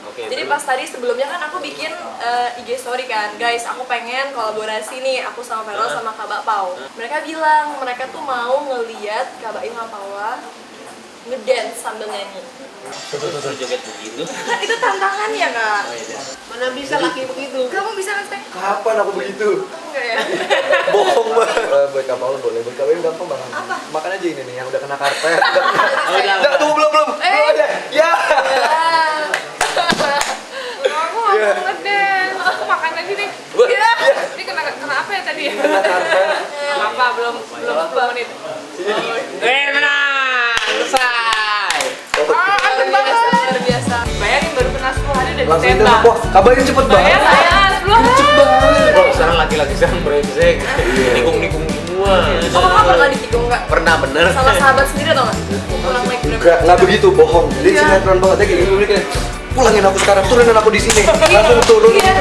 Jadi pas tadi sebelumnya kan aku bikin IG story kan, guys aku pengen kolaborasi nih aku sama Feral sama Kak Bakpao. Mereka bilang mereka tuh mau ngeliat Kak Baim sama Paula ngedance sambil nyanyi. Suruh joget begitu. Kan itu tantangan ya Kak? Mana bisa laki begitu? Kamu bisa kan Teh? Kapan aku begitu? Enggak ya? Bohong banget. Buat Kak Paul boleh, buat Kak Baim gampang banget. Apa? Makan aja ini nih yang udah kena karpet. Udah. Tunggu belum. Ya. Aku nggak mau ngedance, aku makan aja deh. Iya. Ini kena apa ya tadi? Kena karpet. Apa belum 10 menit. Menang! Selesai! Luar biasa. Bayangin baru kena 10 hari udah Langsung ditembak. ditembak. Wah, Kak Baim cepet banget. Bayar saya 10 hari. Cepet banget. Bro, sekarang laki-laki sekarang brengsek. Nikung-nikung semua. Oh kakak pernah ditikung nggak? Pernah bener. Sama sahabat sendiri atau nggak? Pulang naik berapa? Nggak begitu, bohong. Dia sinetron banget kayak gitu. Dia kayak pulangin aku sekarang, turunin aku di sini. Langsung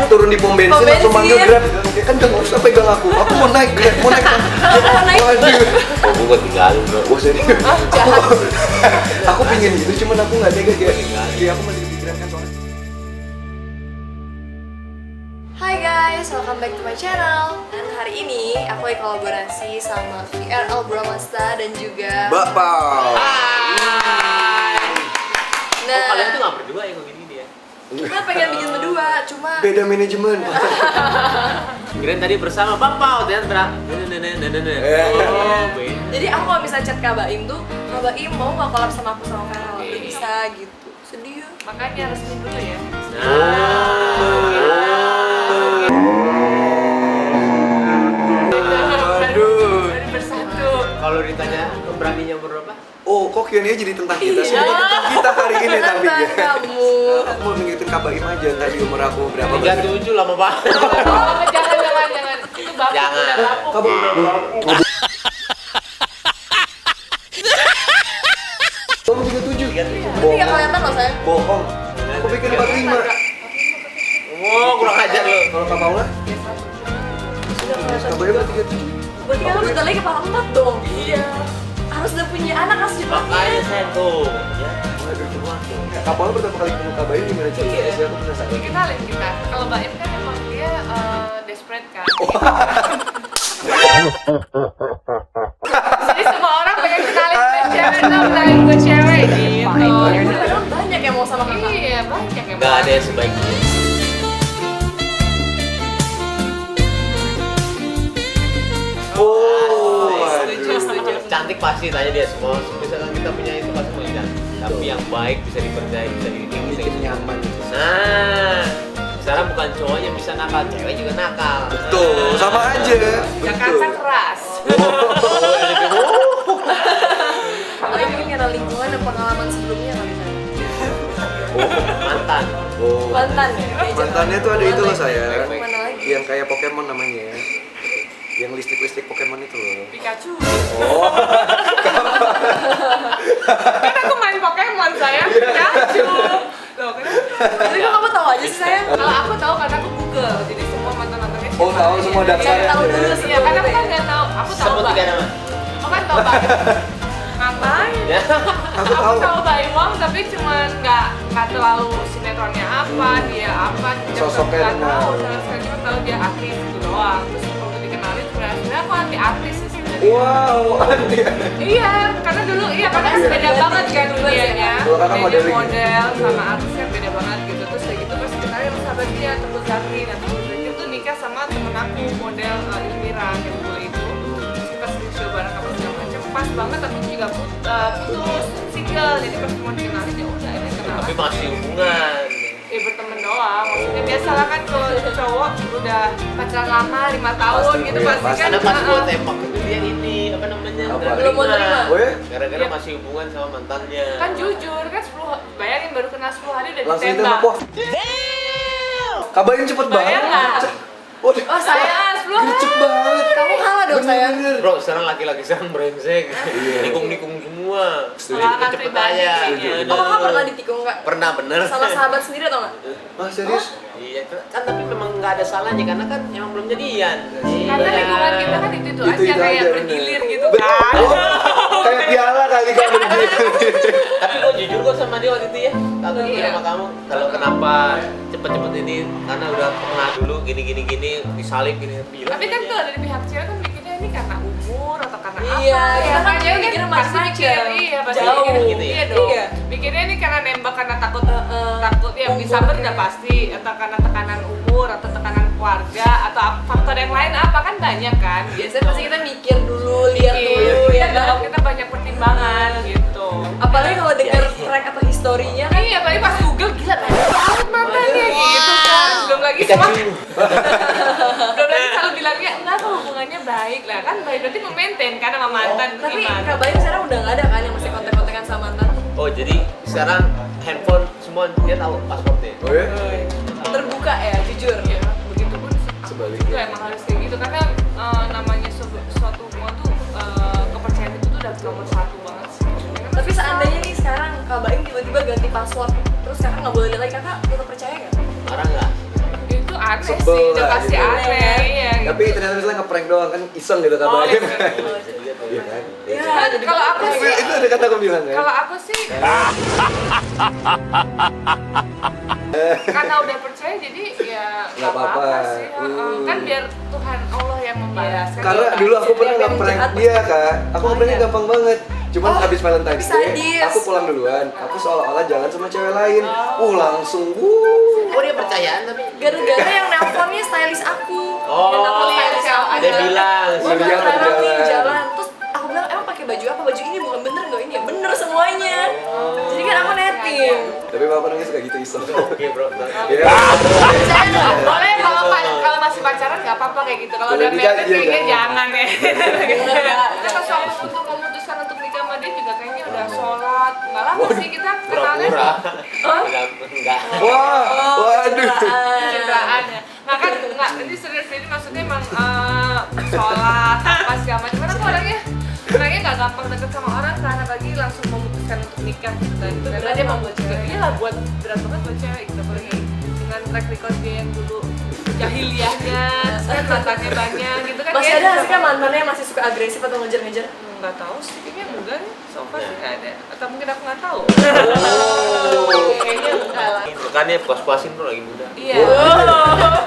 turun di pom bensin, langsung manggil Grab. Kan nggak usah pegang aku mau naik Grab, mau naik. Waduh. Oh, gue tinggalin bro. Oh, serius? Jahat. Aku pingin gitu, cuman aku nggak tega ya. Iya, aku masih kepikiran kan soalnya. Hai guys, welcome back to my channel. Dan hari ini aku kolaborasi sama VRL Bramasta dan juga Bakpao. Nah, Kalian tuh nggak berdua ya begini dia. kita pengen bikin berdua, cuma Beda manajemen. Kirain tadi bersama Bakpao, ternyata Oh, beda. jadi aku kalau bisa chat Kak Baim tuh, Kak Baim mau nggak collab sama aku sama Feral? Udah bisa gitu. Sedih ya. Makanya resmi dulu ya. Baru bersatu. Kalau ditanya beraninya berapa? Oh, kok Q&A jadi tentang kita? Iya. Semua tentang kita hari ini tapi Tentang ya. kamu. Aku mau ngingetin Kak Baim aja, tadi umur aku berapa? 37 lama banget. Oh, jangan. Itu bapak Jangan. udah lapuk. Kamu Kamu 37? Tapi nggak kelihatan loh sayang. Bohong. Aku pikir 45. Oh, kurang ajar lu. Kalau Kak Paula? Sudah kelihatan Kak juga. Baim 37. Berarti kan bentar lagi kepala 4 dong. Iya. Harus udah punya anak harus Makanya cepat. saya tuh. Ya, waduh semua tuh. Kak Paula pertama kali ketemu Kak Baim gimana ceritanya sih? Aku penasaran. Kenalin kita. Kalau Mbak Im kan emang dia desperate kan. Jadi semua orang pengen kenalin ke cewek, kenalin ke cewek gitu. Padahal banyak yang mau sama kakak. Iya, banyak yang Gak ada yang sebaik dia. Oh, Setuju. Cantik pasti tanya dia semua. Misalkan kita punya itu pasti mau cantik. Tapi yang baik bisa dipercaya, bisa dididik, bisa bikin nyaman. Nah, sekarang bukan cowoknya bisa nakal, cewek juga nakal. Betul, sama aja. Jakarta keras. Kalau ini mungkin karena lingkungan dan pengalaman sebelumnya kali saya. Mantan. Oh. Mantan ya? Kayak Mantannya tuh ada itu loh saya. Mana lagi? Yang kayak Pokemon namanya. Yang listrik-listrik Pokemon itu loh. Pikachu. Oh. Kan aku main Pokemon saya, Pikachu. Loh, kenapa? Tapi kok kamu tahu aja sih sayang? Kalau aku tahu karena aku Google, jadi semua mantan-mantannya. Oh, tahu semua daftar. Cari tahu dulu sih. Iya, karena aku kan nggak tahu. Aku tahu Sebut Mbak. 3 nama. Aku kan tahu Mbak. Ngapain? Ya. Aku Aku tahu. tahu Mbak Iwang, tapi cuman nggak terlalu sinetronnya apa, dia apa, Sosoknya nggak dengan- tahu. Sama sekali cuma tahu dia artis itu doang. Terus waktu dikenalin sebenarnya aku anti artis sih sebenarnya. Wow, aneh. Iya, karena dulu karena Iya. beda banget kan dunianya. Kalau kakak Beda modeling. model sama artis kan beda banget gitu. Terus kayak gitu pas kenalin sama sahabat dia Teguh Zakri. Nah Teguh Zakri tuh nikah sama temen aku model Elvira yang dulu itu. Terus kita sering show bareng apa segala macam. Pas banget aku juga putus single. Jadi pas mau dikenalin ya udah ini kenalan. Tapi masih hubungan. Berteman doang. Maksudnya biasalah kan kalau cowok udah pacaran lama 5 tahun Pasti, gitu iya, pasti pasti. kan. Karena pas gua heeh. tembak itu dia ini apa namanya? Apa? nggak Belum mau terima. Oh ya? Gara-gara Iya. masih hubungan sama mantannya. Kan jujur kan 10 bayangin baru kena 10 hari udah Langsung ditembak. ditembak. Wah. Kak Baim cepet banget. Bayang nggak? Waduh. Oh sayang, 10 hari. Gercep banget. kamu kalah dong sayang. Bener-bener. Bro, sekarang laki-laki sekarang brengsek. Iya. Nikung-nikung semua. Pengalaman Cepet pribadi aja. kayaknya. Oh kakak pernah ditikung nggak? Pernah bener. Sama sahabat sendiri atau nggak? Ah, serius? Iya, kan tapi memang nggak ada salahnya karena kan emang belum jadian. Karena Iya. lingkungan kita kan itu Itu aja kayak aja, bergilir bener. gitu kan. Kayak piala kali kau begitu. Tapi gue jujur kok sama dia waktu itu ya. Aku Iya. sama kamu. Kalau kenapa cepet-cepet ini karena udah pernah dulu gini disalib gini bilang. Tapi kan kalau dari pihak cewek kan mikirnya ini karena umur atau karena Iya, apa? kita kan cewek mikirnya masih karena kecil. Iya, pasti Jauh. mikirnya Gitu ya? Iya dong. Iya. Mikirnya ini karena nembak karena takut Heeh. takut ya bisa Umur. udah pasti atau karena tekanan umur atau tekanan keluarga atau faktor yang lain apa kan banyak kan. Biasanya pasti kita mikir dulu, lihat dulu ya kan. Kalau kita banyak pertimbangan gitu. Apalagi kalau denger track atau historinya kan. Iya, apalagi pas Google gila banget mantannya gitu kan. Belum lagi semua Pikachu. belum lagi selalu bilangnya enggak kok hubungannya baik lah kan baik berarti memaintain kan sama mantan Tapi gimana? Kak Bayu sekarang udah nggak ada kan yang masih kontak-kontakan sama mantan? Oh jadi sekarang handphone semua dia tahu passwordnya. Oh ya? Terbuka ya, jujur. Ya, begitu pun itu Sebaliknya. emang harus kayak gitu karena namanya suatu hubungan tuh kepercayaan itu tuh udah nomor satu banget sih. Tapi seandainya nih sekarang Kak Bayu tiba-tiba ganti password, terus kakak nggak boleh lihat lagi, kakak tetap percaya nggak? Marah nggak? Itu aneh Sebel sih, udah lah pasti gitu. aneh iya. Tapi ternyata misalnya ngeprank doang kan iseng gitu Oh, kabarnya. iya. Iya kan? Iya, Kan jadi kalau aku bagus. sih Itu ada kata aku bilang kan. Kalau aku sih karena udah percaya jadi ya Nggak apa-apa. sih. Kan biar Tuhan Allah yang membalas. Kan Karena kita dulu aku pernah Yang ngeprank jahat. dia kak. Aku ngepranknya gampang banget. Cuman Oh, habis Valentine's Day, sadis. aku pulang duluan. Aku seolah-olah jalan sama cewek lain. Langsung Oh dia percayaan tapi. Gara-gara yang nelponnya stylist aku. Oh, Yang nelpon stylist aku. dia bilang, Mau dia sekarang nih berjalan. jalan. Terus aku bilang, emang pakai baju apa? Baju ini bukan bener nggak ini ya? Bener semuanya. Jadi kan aku netting. Tapi bapak nangis gak gitu iseng. Oke bro. Iya. Percaya nggak? Boleh kalau masih pacaran nggak apa-apa kayak gitu. Kalau Kalau udah nikah, married iya, kayaknya jangan. jangan ya. Karena pas waktu untuk memutuskan untuk nikah sama dia juga kayaknya udah sholat. Nggak lama sih kita kenalnya. Pura-pura. Enggak. Wah, waduh. Citraan ya. Nah kan nggak, ini serius ini maksudnya emang sholat apa segala macam. Karena aku orangnya nggak gampang deket sama orang karena lagi langsung memutuskan untuk nikah gitu kan. Karena dia mau buat juga, iya lah buat berat banget buat cewek gitu apalagi dengan track record dia yang dulu jahiliyahnya, terus kan mantannya banyak gitu kan. Masih dia ada nggak sih juga- kan mantannya yang masih suka agresif atau ngejar-ngejar? Nggak tahu sih, kayaknya enggak nih. So far sih nggak ada. Atau mungkin aku nggak tahu. Kayaknya enggak lah. Makanya puas-puasin bro lagi muda. Iya.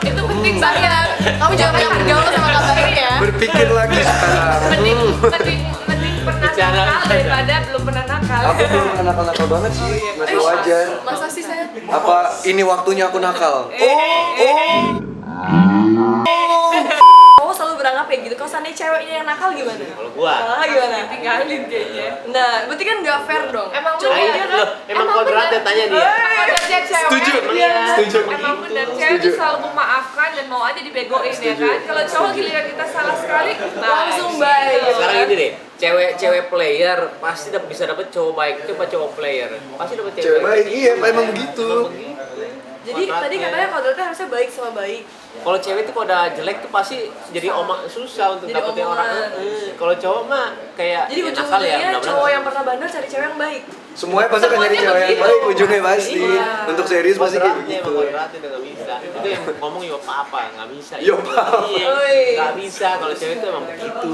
Itu penting banget. Kamu jangan banyak bergaul sama Kak Bayu ya. Berpikir lagi sekarang. Mending pernah Bicara. nakal daripada belum pernah nakal. Aku belum pernah nakal-nakal banget sih, masih wajar. Masa sih saya? Apa ini waktunya aku nakal? Kamu selalu beranggap kayak gitu. Kalau seandainya ceweknya yang nakal gimana? Kalau gua. Ah, gimana? Tinggalin kayaknya. Nah, berarti kan nggak fair dong. Emang Cowok Nah, bener. itu loh, emang kodratnya tanya dia. Kodratnya cewek. Setuju. Iya. Setuju. Emang bener cewek Setuju. tuh selalu memaafkan dan mau aja dibegoin ya kan. Kalau cowok giliran kita salah sekali, Langsung baik. Sekarang ini deh, cewek player pasti bisa dapet cowok baik. Coba cowok player pasti dapet Cewek baik, iya emang begitu. Jadi tadi katanya kodratnya harusnya baik sama baik. Kalau cewek tuh kalau udah jelek tuh pasti jadi susah untuk Jadi dapetin omongan. orang. Kalau cowok mah kayak Jadi ya nakal ya, ujung-ujungnya mudah-mudahan. cowok yang pernah bandel cari cewek yang baik. Semuanya pasti akan nyari Semuanya cewek yang begitu. baik, ujungnya pasti. Iya. Untuk serius pasti kayak Kodratnya begitu. emang kodratnya udah nggak bisa. Itu yang ngomong yo apa nggak bisa. Yo papa. Iya, Oi. nggak bisa. Kalau cewek itu emang begitu.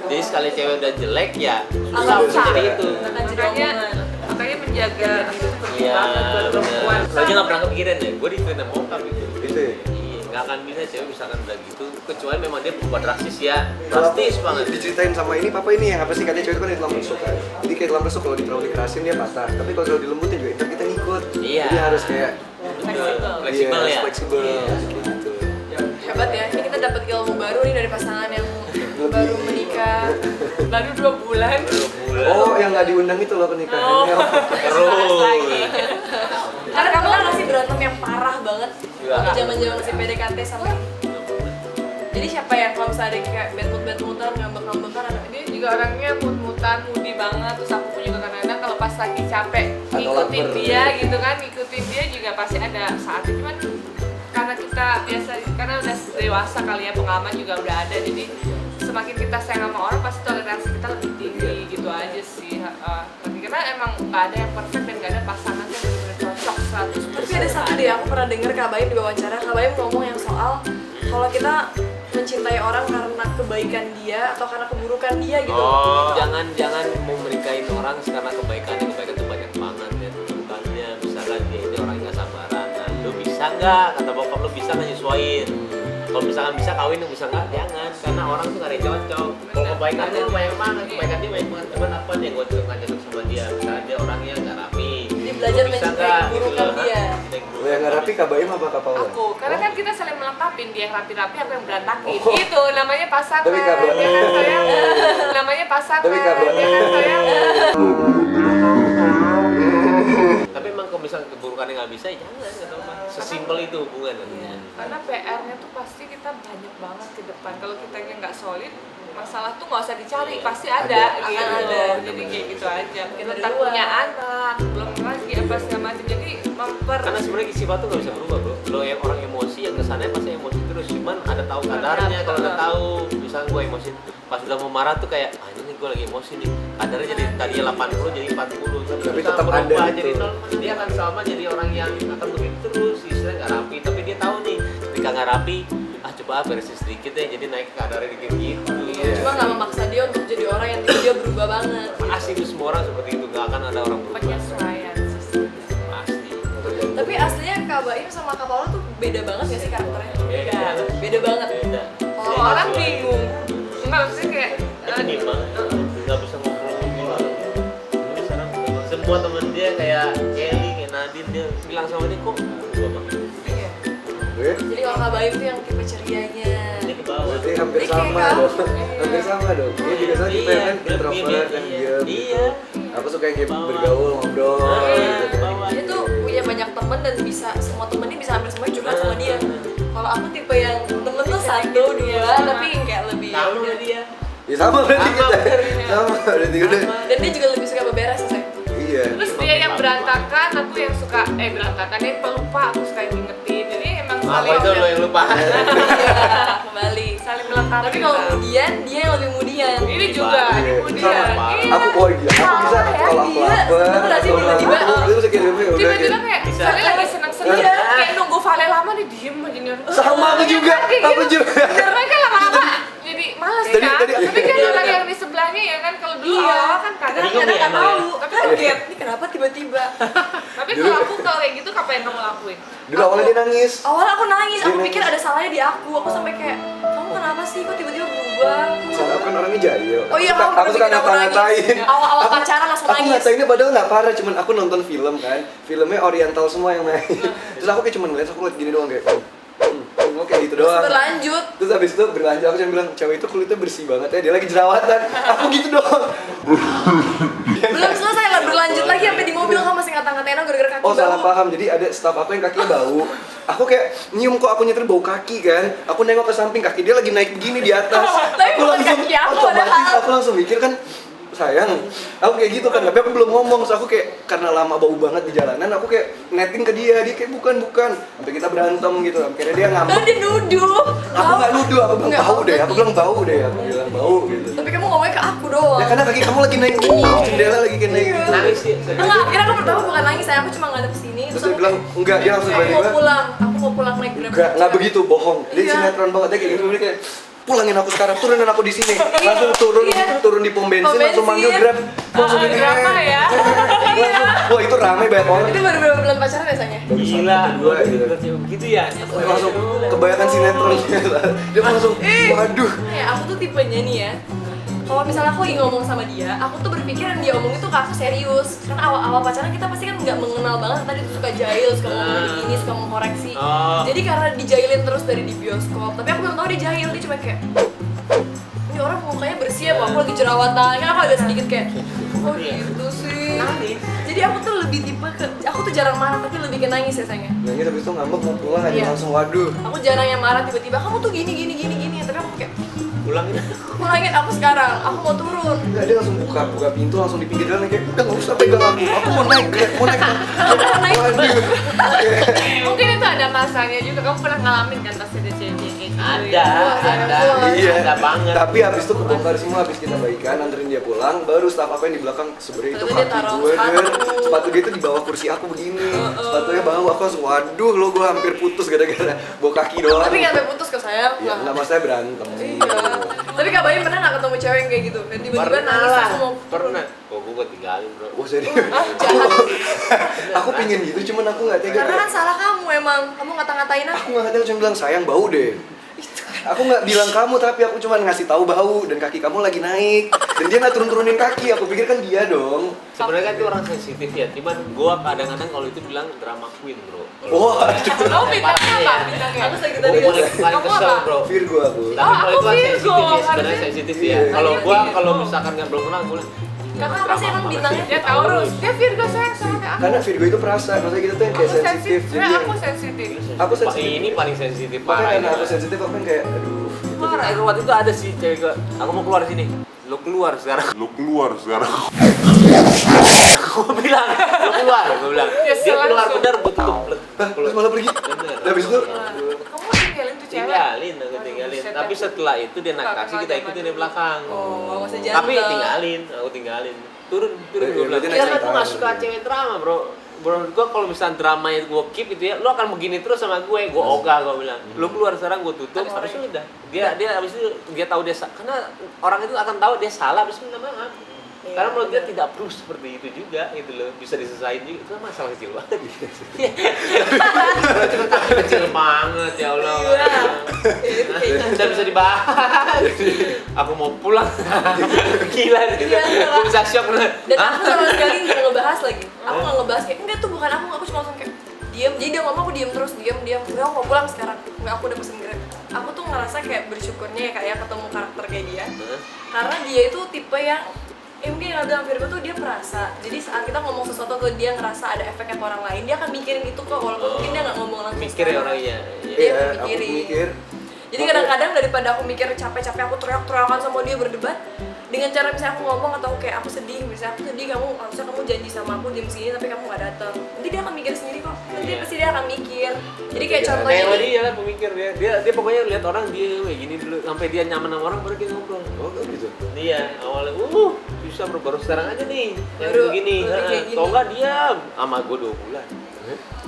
Jadi sekali cewek udah jelek ya susah Akan untuk susah. jadi itu. Akan jadi makanya omongan. makanya menjaga itu penting Iya, banget buat perempuan. benar. Lo aja nggak pernah kepikiran ya, gue dituin sama bokap gitu. Gitu ya? Iya, nggak akan bisa cewek misalkan udah gitu, kecuali memang dia berbuat drastis ya, drastis banget. Diceritain sama ini papa ini yang apa sih katanya cewek itu kan di tulang rusuk kan. Jadi kayak tulang rusuk kalau terlalu dikerasin dia patah. Tapi kalau terlalu dilembutin juga ntar kita ngikut. Iya. Jadi harus kayak Fleksibel iya, ya. fleksibel Iya. kayak gitu. Hebat ya. Ini kita dapat ilmu baru nih dari pasangan yang baru menikah. Baru 2 bulan. Oh, yang nggak diundang itu loh pernikahannya. Terus. Karena kamu kan masih berantem yang parah banget. Iya. Waktu zaman-zaman masih PDKT sama. Jadi siapa yang kalau misalnya ada kayak bad-moodan, ngambek-ngambekan ada Dia juga orangnya mut-mutan, moody banget. Terus aku pun juga kadang-kadang kalau pas lagi capek Atau ngikutin lapar. dia gitu kan, ngikutin dia juga pasti ada saatnya. Cuman karena kita biasa, karena udah dewasa kali ya, pengalaman juga udah ada. Jadi semakin kita sayang sama orang pasti toleransi kita lebih tinggi gitu aja sih. Tapi karena emang nggak ada yang perfect dan nggak ada pasangan yang benar-benar cocok 100%. Tapi ada satu deh, aku pernah denger Kak Baim di wawancara. Kak Baim ngomong yang soal kalau kita mencintai orang karena kebaikan dia atau karena keburukan dia gitu. Oh, jangan memberikan orang karena kebaikan itu banyak banget ya. Bukannya misalkan dia ini orang yang gak sabaran. Nah, lu bisa nggak? Kata bokap lu bisa nggak nyesuaiin? Kalau misalkan bisa kawin, bisa nggak? Jangan, karena orang tuh gak ada yang cocok. Kalau kebaikannya itu banyak banget, kebaikan dia banyak banget. Cuman apa nih yang gue cocok sama dia? Misalnya dia orangnya nggak rapi. Dia belajar mencintai keburukan dia. Lu yang nggak rapi Kak Baim apa Kak Paula? Aku, karena kan kita saling melengkapi, dia yang rapi-rapi, aku yang berantakin. Itu namanya pasangan. Tapi Kak Baim. Ya kan sayang? Namanya pasangan. Tapi Kak Baim. Ya kan sayang? Tapi emang kalau misalkan keburukannya nggak bisa, ya jangan. Kata Oma. Sesimpel itu hubungan. Karena PR-nya tuh pasti kita banyak banget ke depan. Kalau kita nggak solid, masalah tuh nggak usah dicari, pasti ada. Akan Gitu. ada. Jadi kayak gitu aja. Kita Dari tak luar. punya anak, belum lagi apa segala macam. Jadi Karena sebenarnya sifat tuh nggak bisa berubah bro. Lo yang orang emosi yang kesannya pasti emosi terus. Cuman ada tahu kadarnya. Kalau udah tahu, misalnya gue emosi, pas udah mau marah tuh kayak, ah ini gue lagi emosi nih. Kadarnya jadi tadinya 80 jadi 40. Tapi bisa tetap ada berubah gitu. jadi nol. Dia akan sama jadi orang yang akan begitu terus. Istilahnya nggak rapi. Tapi dia tahu nih, ketika nggak rapi, coba beresin sedikit deh. Jadi naik kadarnya dikit gitu. Cuma nggak memaksa dia untuk jadi orang yang dia berubah banget. Pasti itu semua orang seperti itu. Nggak akan ada orang berubah. penyesuaian sih. Pasti. Tapi aslinya Kak Baim sama Kak Paula tuh beda banget gak sih karakternya? Beda. Beda banget. Beda. Oh, Orang bingung. Enggak, maksudnya kayak Itu nih bang, nggak bisa ngobrol gimana. Jadi sekarang semua temen dia kayak Kelly, kayak Nadine, dia bilang sama dia kok gua bang. iya. Jadi kalau Kak Baim tuh yang tipe cerianya. Dia ke bawah. Berarti hampir Ini kayak sama kamu. dong. Hampir sama dong. Dia juga sama tipe kan introvert kan Iya. diam. Iya. Aku suka yang kayak bergaul, ngobrol gitu kan. Bawah. Dia tuh punya banyak temen dan bisa semua temennya bisa hampir semuanya curhat sama dia. Kalau aku tipe yang temen tuh satu dua tapi yang kayak lebih ya Tahu udah. dia. Ya sama berarti Sama, kita. bener. Sama berarti udah. Dan dia juga lebih suka beberes sih saya. Iya. Terus dia yang berantakan, aku yang suka berantakan, dia pelupa, aku suka yang ngingetin. Jadi emang Apa saling itu lo yang lupa? Iya, kembali. saling melengkapi. Tapi kalau lah. kemudian dia yang lebih kemudian. ini juga, ini Iya. kemudian. Sama. Iya. Aku oh iya, aku bisa Sama ya, kalau aku iya. lapar, Bener nggak sih, atau tiba-tiba, ngantuk, itu bisa kayak udah Tiba-tiba kayak kayak, Bisa. misalnya lagi seneng-seneng, Iya. kayak nunggu Vale lama nih diem aja nih orang. sama aku juga, Kayak aku gitu. juga. Karena kan lama-lama jadi males Tadi- kan. tadi- Tapi kan iya, orang iya. yang di sebelahnya ya kan kalau dulu Iya. awal kan kadang Bingung Kadang ya, nggak emang tahu. ya? Tapi kaget. Ini kenapa tiba-tiba? Tapi kalau aku kalau kayak gitu apa yang kamu lakuin? Dulu awalnya dia nangis. Awalnya aku nangis, aku Dia pikir nangis. ada salahnya di aku. Aku sampai kayak, kamu kenapa sih? Kok tiba-tiba berubah? Soalnya aku kan orangnya jahil. Oh iya, Aku kamu suka- aku suka bikin aku nangis. ngata-ngatain. Awal-awal pacaran langsung Aku nangis. ngatainnya padahal nggak parah, cuman aku nonton film kan. Filmnya oriental semua yang main. Terus aku kayak cuman ngeliat, aku liat gini doang kayak oke gitu Terus doang. berlanjut. Terus habis itu berlanjut, aku cuma bilang, cewek itu kulitnya bersih banget ya, dia lagi jerawatan. Aku gitu doang. Belum selesai lah, berlanjut lagi sampai di mobil kamu masih ngata-ngatain aku gara-gara kaki Oh salah bau. paham, jadi ada staff aku yang kakinya bau. Aku kayak nyium kok aku nyetir bau kaki kan. Aku nengok ke samping, kaki dia lagi naik begini di atas. Tapi Aku bukan langsung kaki aku, otomatis padahal. aku langsung mikir kan, sayang, aku kayak gitu kan, tapi aku belum ngomong, so aku kayak karena lama bau banget di jalanan, aku kayak netting ke dia kayak bukan, sampai kita berantem gitu, akhirnya dia Dan ngambek. dia nuduh. Aku nggak nuduh, aku bilang Nggak, bau deh, berarti. aku bilang bau deh, aku bilang bau gitu. Tapi kamu ngomongnya ke aku doang. Ya karena kaki kamu lagi naik gini, jendela lagi kayak naik gitu. Nangis sih. Enggak, akhirnya aku pertama bukan nangis, saya aku cuma ngadep sini. Terus dia aku bilang kayak, enggak, dia langsung aku mau tiba-tiba. pulang, aku mau pulang naik Grab. Nggak begitu, bohong. Dia Iya. sinetron banget, dia kayak gitu, dia kayak pulangin aku sekarang, turunin aku di sini. Langsung turun, Iya. turun di pom bensin, Pom langsung bensin. manggil Grab. Langsung gini. Drama ya. Langsung, wah itu rame banyak orang. Itu baru bulan pacaran biasanya. Gila, Dua gitu. gitu ya. Langsung kebanyakan sinetron. Dia langsung, waduh. Ya, aku tuh tipenya nih ya. Kalau misalnya aku lagi ngomong sama dia, aku tuh berpikir yang dia omong itu ke aku serius. Karena awal-awal pacaran kita pasti kan nggak mengenal banget, tadi tuh suka jahil, suka ngomong begini, suka mengkoreksi. Oh. Jadi karena dijailin terus dari di bioskop, tapi aku belum tahu dia jahil, dia cuma kayak ini orang mukanya bersih ya, aku lagi jerawatan, kan aku agak sedikit kayak oh gitu sih. Jadi aku tuh lebih tipe ke, aku tuh jarang marah tapi lebih ke nangis ya sayangnya. Nangis habis itu ngambek mau pulang aja Iya. langsung waduh. Aku jarang yang marah tiba-tiba kamu tuh gini, tapi aku kayak Pulangin. pulangin aku sekarang, aku mau turun. Enggak, dia langsung buka pintu langsung di pinggir jalan kayak udah nggak usah pegang aku mau naik Grab, mau naik. Aku mau naik. Waduh. Mungkin itu ada alasannya juga. Kamu pernah ngalamin kan pasti ada cewek kayak gitu? Ada, ada, Iya. ada banget. Tapi habis itu kebongkar semua, habis kita baikan, anterin dia pulang, baru staff apa yang di belakang sebenarnya itu Terus dia kaki taruh gue sepatu. kan. Sepatu dia tuh di bawah kursi aku begini. Sepatunya bawah, aku langsung waduh lo gue hampir putus gara-gara bawa kaki doang. Tapi nggak sampai putus ke sayang. Ya enggak masalah berantem. Iya. Tapi Kak Bayu pernah nggak ketemu cewek yang kayak gitu? Dan tiba-tiba Pernah nangis lah, langsung mau pernah. Kok gue tinggalin bro. Oh serius? jahat. Aku pingin gitu, cuman aku nggak tega. Karena kan salah kamu emang. Kamu ngata-ngatain aku. Aku nggak tahu, cuma bilang sayang bau deh. Aku nggak bilang kamu, tapi aku cuma ngasih tahu bau dan kaki kamu lagi naik dan dia nggak turun-turunin kaki. Aku pikir kan dia dong. Sebenarnya kan itu orang sensitif ya, cuman gue kadang-kadang kalau itu bilang drama queen bro. Oh, Kamu bintangnya apa? Bintangnya? Aku sakit Oh, tadi. boleh. Paling Kamu kesel apa? bro. Virgo aku. Tapi kalau aku itu kan Virgo, sensitif ya, sebenarnya harusnya. sensitif Iya. ya. Kalau Iya, gua Virgo. kalau misalkan nggak belum kenal, gue bilang, Kakak apa sih emang bintangnya? Dia Taurus. Dia Virgo sayang sama kayak aku. Karena Virgo itu perasa, maksudnya kita tuh yang kayak Aku sensitif. sensitif. Jadi Aku sensitif. Aku sensitif. Ini paling sensitif makanya parah. karena ini. aku sensitif aku kan kayak aduh. Gitu. Parah, waktu itu ada sih cewek gua, aku mau keluar sini. Lo keluar sekarang. Gue bilang, lo keluar. Gue bilang, Ya, dia keluar langsung. bener, gue tutup. Hah, terus malah pergi. Bener. Dan habis itu Kamu tinggalin tuh cewek? Tinggalin, aku Aduh, tinggalin. buset, Tapi aku. setelah itu dia naik Nggak taksi, kenal kita zaman ikutin dulu. di belakang. Oh, masih jantan. Tapi tinggalin, aku tinggalin. Turun, Berarti gue bilang. berarti Karena naik gue nggak taksi. suka cewek drama, bro. Bro, gue kalau misalnya drama yang gue keep itu ya, lo akan begini terus sama gue ogah, gue bilang. Lo keluar sekarang, gue tutup, Ada habis itu orang. udah. Dia habis itu dia tahu dia karena orang itu akan tahu dia salah, habis itu minta maaf. Iya, Karena menurut dia bener. tidak perlu seperti itu juga gitu loh, bisa diselesain juga, itu kan masalah kecil banget. Itu kan kecil banget ya Allah. Iya. Itu kayak gitu. Tidak bisa dibahas. Aku mau pulang. Gila gitu. Iya, Gue bisa shock. Dan aku sama sekali nggak ngebahas lagi. Aku nggak ngebahas kayak enggak tuh bukan aku cuma langsung kayak diam. Jadi dia ngomong aku diam terus, diam. Enggak, aku mau pulang sekarang. Enggak, aku udah pesen Grab. Aku tuh ngerasa kayak bersyukurnya ya kayak ketemu karakter kayak dia. Karena dia itu tipe yang mungkin yang bilang Virgo tuh dia perasa. Jadi saat kita ngomong sesuatu tuh dia ngerasa ada efeknya ke orang lain, dia akan mikirin itu kok walaupun mungkin dia nggak ngomong langsung. Mikir ya sekarang. orangnya. Dia iya, akan aku mikirin. mikir. Jadi kadang-kadang daripada aku mikir capek-capek aku teriak-teriakan sama dia berdebat dengan cara misalnya aku ngomong atau kayak aku sedih, misalnya aku sedih kamu harusnya kamu janji sama aku jam segini tapi kamu nggak datang. Nanti dia akan mikir sendiri kok. Nanti Iya. pasti dia akan mikir. Jadi kayak Iya, contohnya Kayak nih, dia lah pemikir dia pokoknya lihat orang dia kayak gini dulu sampai dia nyaman sama orang baru dia ngobrol. Oh gitu. Iya, awalnya bisa bro, baru sekarang aja nih yang Baru begini. lebih kayak gini. Kalau nggak diam sama gue 2 bulan.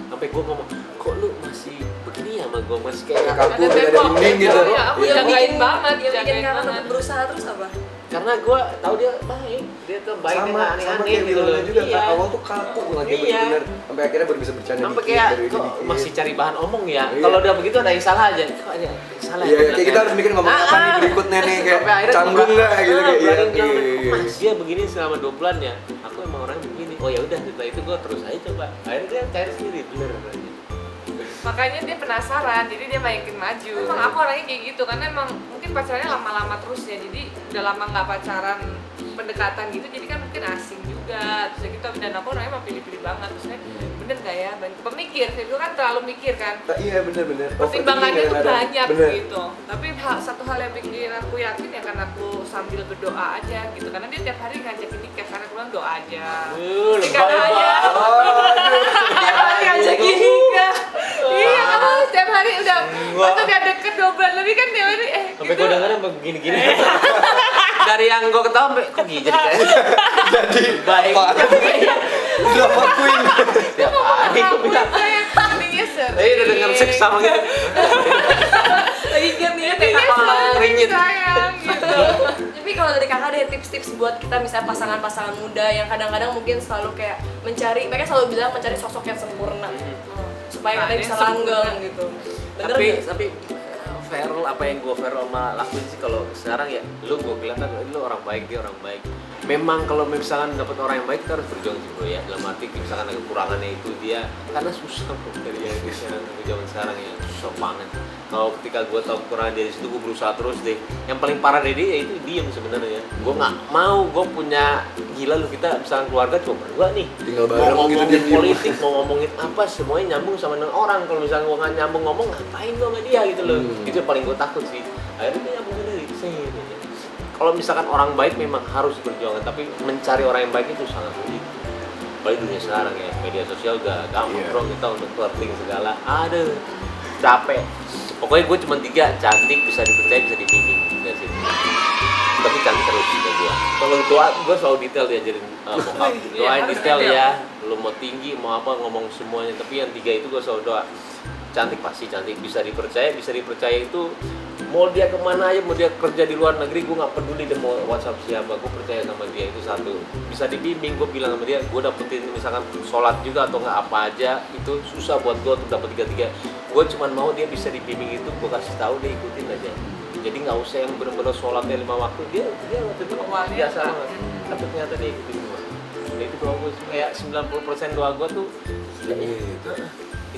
Sampai gue ngomong, kok lu masih begini ya sama gue, masih kayak Kaku, Ada ada tembok, dinding gitu. iya, aku yang jagain bikin banget, yang bikin jagain kakak banget. tetap berusaha terus apa? karena gue tahu dia baik, dia tuh baik dia nggak Sama aneh-aneh kayak gitu loh. Wilona juga Iya. kan awal tuh kaku banget dia Iya. bener-bener sampai akhirnya baru bisa bercanda Sampai dikit, kayak baru ini kok dikit. masih cari bahan omong ya. Iya. Kalau udah begitu ada yang salah aja. Kok ada yang salah? Iya, kayak kita harus mikir ngomong apa nih berikutnya nih kayak Sampai akhirnya canggung nggak gitu kayak iya. berani bilang, iya. Mas dia begini selama 2 bulan ya. Aku emang orang begini. Oh ya udah setelah itu gue terus aja coba. Akhirnya dia cari sendiri bener aja. Makanya dia penasaran, jadi dia makin maju. Emang aku orangnya kayak gitu, karena emang mungkin pacarannya lama-lama terus ya. Jadi udah lama nggak pacaran, pendekatan gitu, jadi kan mungkin asing juga. Terus gitu, dan aku orangnya emang pilih-pilih banget. Terusnya bener nggak ya? Pemikir, itu kan terlalu mikir kan. Iya bener-bener. Pertimbangannya tuh banyak Bener. gitu. Tapi satu hal yang bikin aku yakin ya karena aku sambil berdoa aja gitu. Karena dia tiap hari ngajakin nikah, karena aku bilang doa aja. Nikah Lebay aja. banget. Tiap hari ngajakin nikah. Iya, kamu setiap hari udah waktu udah deket 2 bulan lebih kan dia hari Sampai gue dengerin begini-gini. Dari yang gue ketawa sampai kok gini jadi kayak Jadi baik. apaan? Drama queen. Tiap hari gue bilang. Intinya Eh udah denger seks sama gitu. Lagi ingat nih Intinya Ringit. sayang gitu. Tapi kalau dari kakak ada tips-tips buat kita misalnya pasangan-pasangan muda yang kadang-kadang mungkin selalu kayak mencari, mereka selalu bilang mencari sosok yang sempurna supaya Nah, katanya ini bisa sempurna. langgeng gitu. Bener Tapi nggak? Feral apa yang gue Feral sama lakuin sih kalau sekarang ya lu gue bilang kan lu orang baik dia orang baik. Memang kalau misalkan dapat orang yang baik kita harus berjuang sih bro ya. Dalam arti misalkan ada kekurangannya itu dia karena susah bro dari yang sekarang ke zaman sekarang ya susah banget. Kalau ketika gue tahu kekurangan dia di situ gue berusaha terus deh. Yang paling parah dari dia itu diem sebenarnya. Gue nggak mau gue punya gila lu kita misalkan keluarga cuma berdua nih. Tinggal Mau bareng gitu ngomongin diem-diem. politik, mau ngomongin apa, semuanya nyambung sama dengan orang. Kalau misalnya gue nggak nyambung ngomong, ngapain gue sama dia gitu loh. Itu yang paling gue takut sih. Akhirnya dia nyambung sendiri. Kalau misalkan orang baik memang harus berjuang, tapi mencari orang yang baik itu sangat sulit. apalagi dunia sekarang ya, media sosial udah gampang Iya. bro, kita untuk flirting segala, ada capek. Pokoknya gue cuma 3, cantik, bisa dipercaya, bisa dibimbing, dari situ. Tapi cantik terus ya gue. Kalau doa gue selalu detail diajarin bokap. Iya, Doain harus detail detail. ya, lu mau tinggi mau apa ngomong semuanya. Tapi yang 3 itu gue selalu doa. Cantik pasti cantik, bisa dipercaya itu mau dia kemana aja, mau dia kerja di luar negeri, gue nggak peduli dia mau WhatsApp siapa, gue percaya sama dia, itu satu. Bisa dibimbing, gue bilang sama dia, gue dapetin misalkan sholat juga atau nggak apa aja, itu susah buat gue untuk dapet 3-3. Gue cuma mau dia bisa dibimbing, itu gue kasih tahu, dia ikutin aja. Jadi nggak usah yang benar-benar sholatnya 5 waktu, dia waktu itu Awalnya biasa enggak. banget. Tapi ternyata dia ikutin gue. Nah, itu doa gue kayak 90% doa gue tuh itu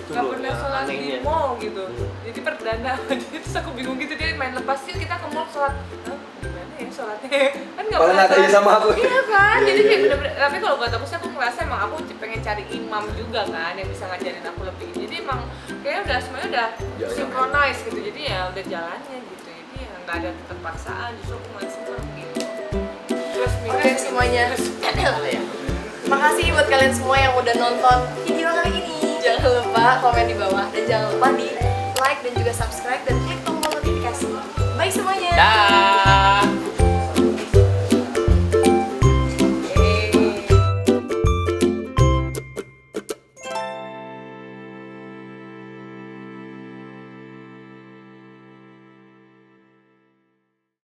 Gak loh pernah yang sholat di anehnya. mall gitu. Jadi perdana terus aku bingung gitu, dia main lepas yuk kita ke mall sholat. Hah? Gimana ya sholatnya? Kan gak Malah pernah nanya sholat. sama aku. Iya kan, Iya, jadi iya, kayak iya. bener-bener. Tapi kalau buat aku sih aku ngerasa emang aku pengen cari imam juga kan yang bisa ngajarin aku lebih. Jadi emang kayaknya udah semuanya udah Jalan. synchronize gitu. Jadi ya udah jalannya gitu. Jadi ya nggak ada terpaksaan, justru aku malah seneng gitu. Terus Oke semuanya. Makasih buat kalian semua yang udah nonton video kali ini. Jangan lupa komen di bawah dan jangan lupa di like dan juga subscribe dan